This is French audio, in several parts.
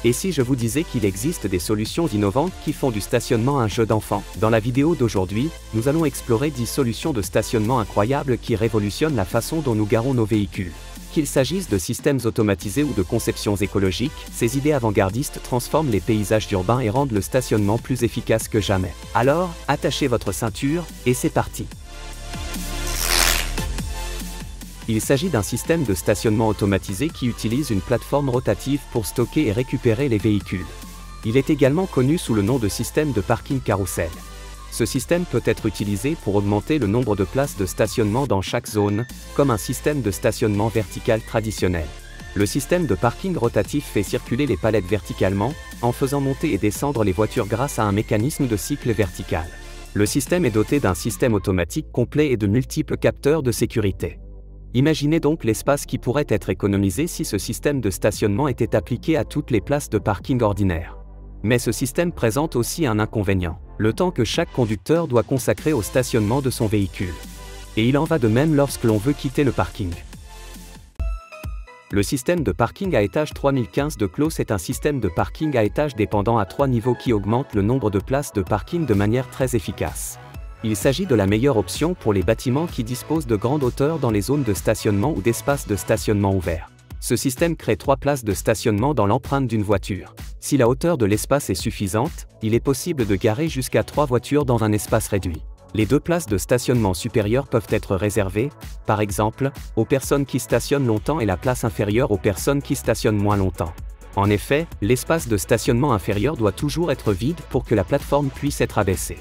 Et si je vous disais qu'il existe des solutions innovantes qui font du stationnement un jeu d'enfant? Dans la vidéo d'aujourd'hui, nous allons explorer 10 solutions de stationnement incroyables qui révolutionnent la façon dont nous garons nos véhicules. Qu'il s'agisse de systèmes automatisés ou de conceptions écologiques, ces idées avant-gardistes transforment les paysages urbains et rendent le stationnement plus efficace que jamais. Alors, attachez votre ceinture, et c'est parti! Il s'agit d'un système de stationnement automatisé qui utilise une plateforme rotative pour stocker et récupérer les véhicules. Il est également connu sous le nom de système de parking carrousel. Ce système peut être utilisé pour augmenter le nombre de places de stationnement dans chaque zone, comme un système de stationnement vertical traditionnel. Le système de parking rotatif fait circuler les palettes verticalement, en faisant monter et descendre les voitures grâce à un mécanisme de cycle vertical. Le système est doté d'un système automatique complet et de multiples capteurs de sécurité. Imaginez donc l'espace qui pourrait être économisé si ce système de stationnement était appliqué à toutes les places de parking ordinaires. Mais ce système présente aussi un inconvénient, le temps que chaque conducteur doit consacrer au stationnement de son véhicule. Et il en va de même lorsque l'on veut quitter le parking. Le système de parking à étage 3015 de Clos est un système de parking à étage dépendant à 3 niveaux qui augmente le nombre de places de parking de manière très efficace. Il s'agit de la meilleure option pour les bâtiments qui disposent de grandes hauteurs dans les zones de stationnement ou d'espaces de stationnement ouverts. Ce système crée 3 places de stationnement dans l'empreinte d'une voiture. Si la hauteur de l'espace est suffisante, il est possible de garer jusqu'à 3 voitures dans un espace réduit. Les 2 places de stationnement supérieures peuvent être réservées, par exemple, aux personnes qui stationnent longtemps et la place inférieure aux personnes qui stationnent moins longtemps. En effet, l'espace de stationnement inférieur doit toujours être vide pour que la plateforme puisse être abaissée.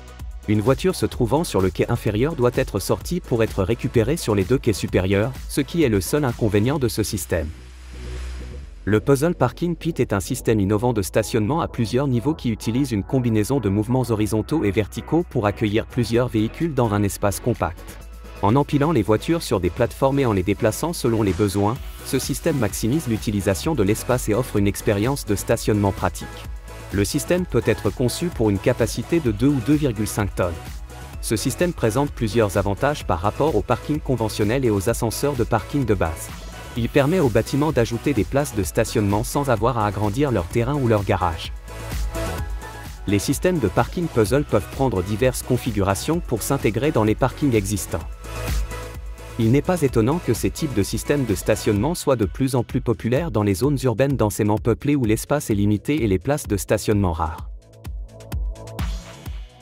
Une voiture se trouvant sur le quai inférieur doit être sortie pour être récupérée sur les 2 quais supérieurs, ce qui est le seul inconvénient de ce système. Le Puzzle Parking Pit est un système innovant de stationnement à plusieurs niveaux qui utilise une combinaison de mouvements horizontaux et verticaux pour accueillir plusieurs véhicules dans un espace compact. En empilant les voitures sur des plateformes et en les déplaçant selon les besoins, ce système maximise l'utilisation de l'espace et offre une expérience de stationnement pratique. Le système peut être conçu pour une capacité de 2 ou 2,5 tonnes. Ce système présente plusieurs avantages par rapport aux parkings conventionnels et aux ascenseurs de parking de base. Il permet aux bâtiments d'ajouter des places de stationnement sans avoir à agrandir leur terrain ou leur garage. Les systèmes de parking puzzle peuvent prendre diverses configurations pour s'intégrer dans les parkings existants. Il n'est pas étonnant que ces types de systèmes de stationnement soient de plus en plus populaires dans les zones urbaines densément peuplées où l'espace est limité et les places de stationnement rares.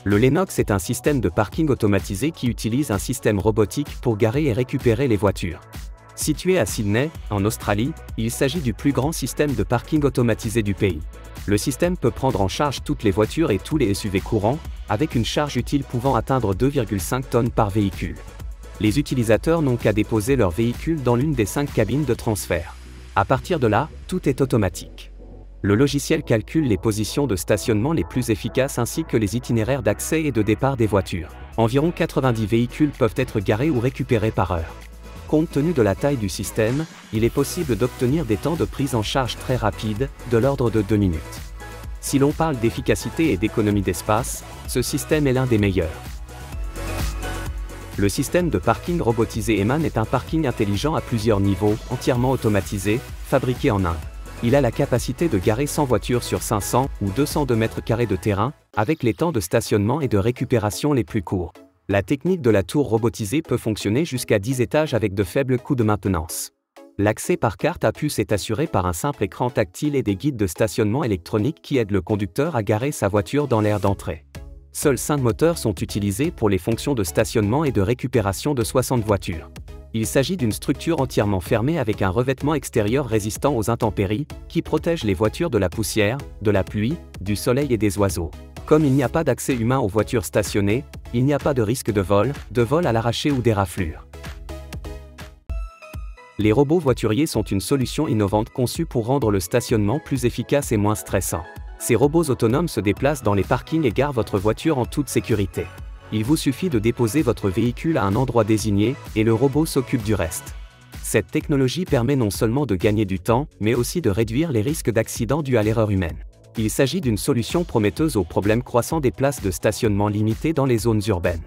Le Lennox est un système de parking automatisé qui utilise un système robotique pour garer et récupérer les voitures. Situé à Sydney, en Australie, il s'agit du plus grand système de parking automatisé du pays. Le système peut prendre en charge toutes les voitures et tous les SUV courants, avec une charge utile pouvant atteindre 2,5 tonnes par véhicule. Les utilisateurs n'ont qu'à déposer leur véhicule dans l'une des 5 cabines de transfert. À partir de là, tout est automatique. Le logiciel calcule les positions de stationnement les plus efficaces ainsi que les itinéraires d'accès et de départ des voitures. Environ 90 véhicules peuvent être garés ou récupérés par heure. Compte tenu de la taille du système, il est possible d'obtenir des temps de prise en charge très rapides, de l'ordre de 2 minutes. Si l'on parle d'efficacité et d'économie d'espace, ce système est l'un des meilleurs. Le système de parking robotisé Eman est un parking intelligent à plusieurs niveaux, entièrement automatisé, fabriqué en Inde. Il a la capacité de garer 100 voitures sur 500 ou 202 mètres carrés de terrain, avec les temps de stationnement et de récupération les plus courts. La technique de la tour robotisée peut fonctionner jusqu'à 10 étages avec de faibles coûts de maintenance. L'accès par carte à puce est assuré par un simple écran tactile et des guides de stationnement électronique qui aident le conducteur à garer sa voiture dans l'aire d'entrée. Seuls 5 moteurs sont utilisés pour les fonctions de stationnement et de récupération de 60 voitures. Il s'agit d'une structure entièrement fermée avec un revêtement extérieur résistant aux intempéries, qui protège les voitures de la poussière, de la pluie, du soleil et des oiseaux. Comme il n'y a pas d'accès humain aux voitures stationnées, il n'y a pas de risque de vol à l'arraché ou d'éraflure. Les robots voituriers sont une solution innovante conçue pour rendre le stationnement plus efficace et moins stressant. Ces robots autonomes se déplacent dans les parkings et garent votre voiture en toute sécurité. Il vous suffit de déposer votre véhicule à un endroit désigné, et le robot s'occupe du reste. Cette technologie permet non seulement de gagner du temps, mais aussi de réduire les risques d'accidents dus à l'erreur humaine. Il s'agit d'une solution prometteuse au problème croissant des places de stationnement limitées dans les zones urbaines.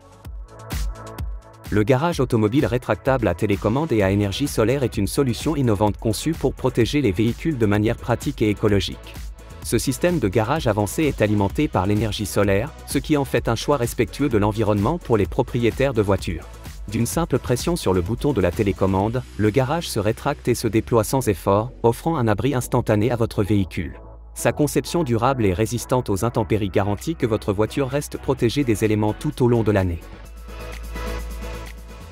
Le garage automobile rétractable à télécommande et à énergie solaire est une solution innovante conçue pour protéger les véhicules de manière pratique et écologique. Ce système de garage avancé est alimenté par l'énergie solaire, ce qui en fait un choix respectueux de l'environnement pour les propriétaires de voitures. D'une simple pression sur le bouton de la télécommande, le garage se rétracte et se déploie sans effort, offrant un abri instantané à votre véhicule. Sa conception durable et résistante aux intempéries garantit que votre voiture reste protégée des éléments tout au long de l'année.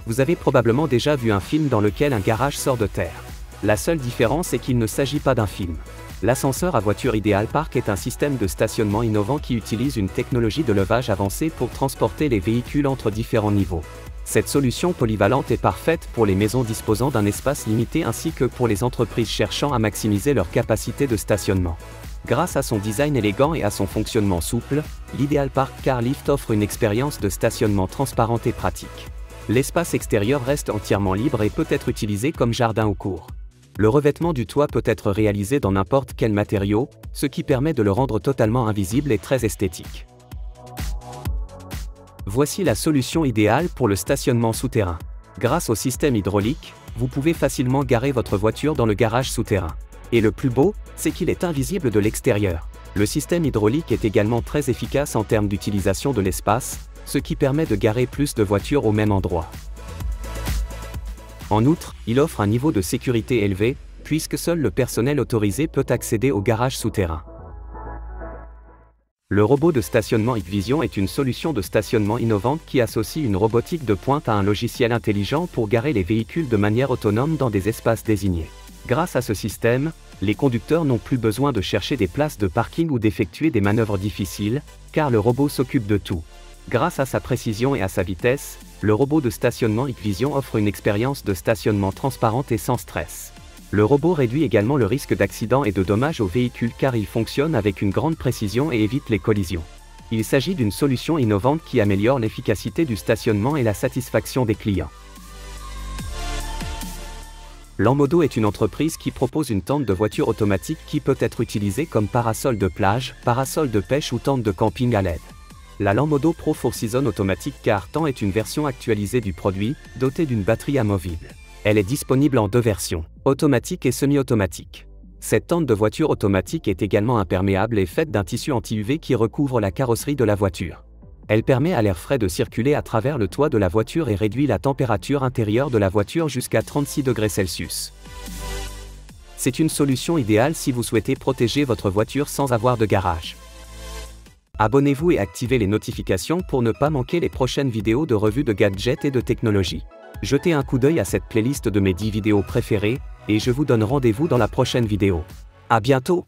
Vous avez probablement déjà vu un film dans lequel un garage sort de terre. La seule différence est qu'il ne s'agit pas d'un film. L'ascenseur à voiture Ideal Park est un système de stationnement innovant qui utilise une technologie de levage avancée pour transporter les véhicules entre différents niveaux. Cette solution polyvalente est parfaite pour les maisons disposant d'un espace limité ainsi que pour les entreprises cherchant à maximiser leur capacité de stationnement. Grâce à son design élégant et à son fonctionnement souple, l'Ideal Park Car Lift offre une expérience de stationnement transparente et pratique. L'espace extérieur reste entièrement libre et peut être utilisé comme jardin ou cour. Le revêtement du toit peut être réalisé dans n'importe quel matériau, ce qui permet de le rendre totalement invisible et très esthétique. Voici la solution idéale pour le stationnement souterrain. Grâce au système hydraulique, vous pouvez facilement garer votre voiture dans le garage souterrain. Et le plus beau, c'est qu'il est invisible de l'extérieur. Le système hydraulique est également très efficace en termes d'utilisation de l'espace, ce qui permet de garer plus de voitures au même endroit. En outre, il offre un niveau de sécurité élevé, puisque seul le personnel autorisé peut accéder au garage souterrain. Le robot de stationnement Hikvision est une solution de stationnement innovante qui associe une robotique de pointe à un logiciel intelligent pour garer les véhicules de manière autonome dans des espaces désignés. Grâce à ce système, les conducteurs n'ont plus besoin de chercher des places de parking ou d'effectuer des manœuvres difficiles, car le robot s'occupe de tout. Grâce à sa précision et à sa vitesse, le robot de stationnement Hikvision offre une expérience de stationnement transparente et sans stress. Le robot réduit également le risque d'accident et de dommages aux véhicules car il fonctionne avec une grande précision et évite les collisions. Il s'agit d'une solution innovante qui améliore l'efficacité du stationnement et la satisfaction des clients. Lanmodo est une entreprise qui propose une tente de voiture automatique qui peut être utilisée comme parasol de plage, parasol de pêche ou tente de camping à LED. La Lanmodo Pro 4 Season Automatic Car Tent est une version actualisée du produit, dotée d'une batterie amovible. Elle est disponible en deux versions, automatique et semi-automatique. Cette tente de voiture automatique est également imperméable et faite d'un tissu anti-UV qui recouvre la carrosserie de la voiture. Elle permet à l'air frais de circuler à travers le toit de la voiture et réduit la température intérieure de la voiture jusqu'à 36 degrés Celsius. C'est une solution idéale si vous souhaitez protéger votre voiture sans avoir de garage. Abonnez-vous et activez les notifications pour ne pas manquer les prochaines vidéos de revue de gadgets et de technologie. Jetez un coup d'œil à cette playlist de mes 10 vidéos préférées, et je vous donne rendez-vous dans la prochaine vidéo. À bientôt!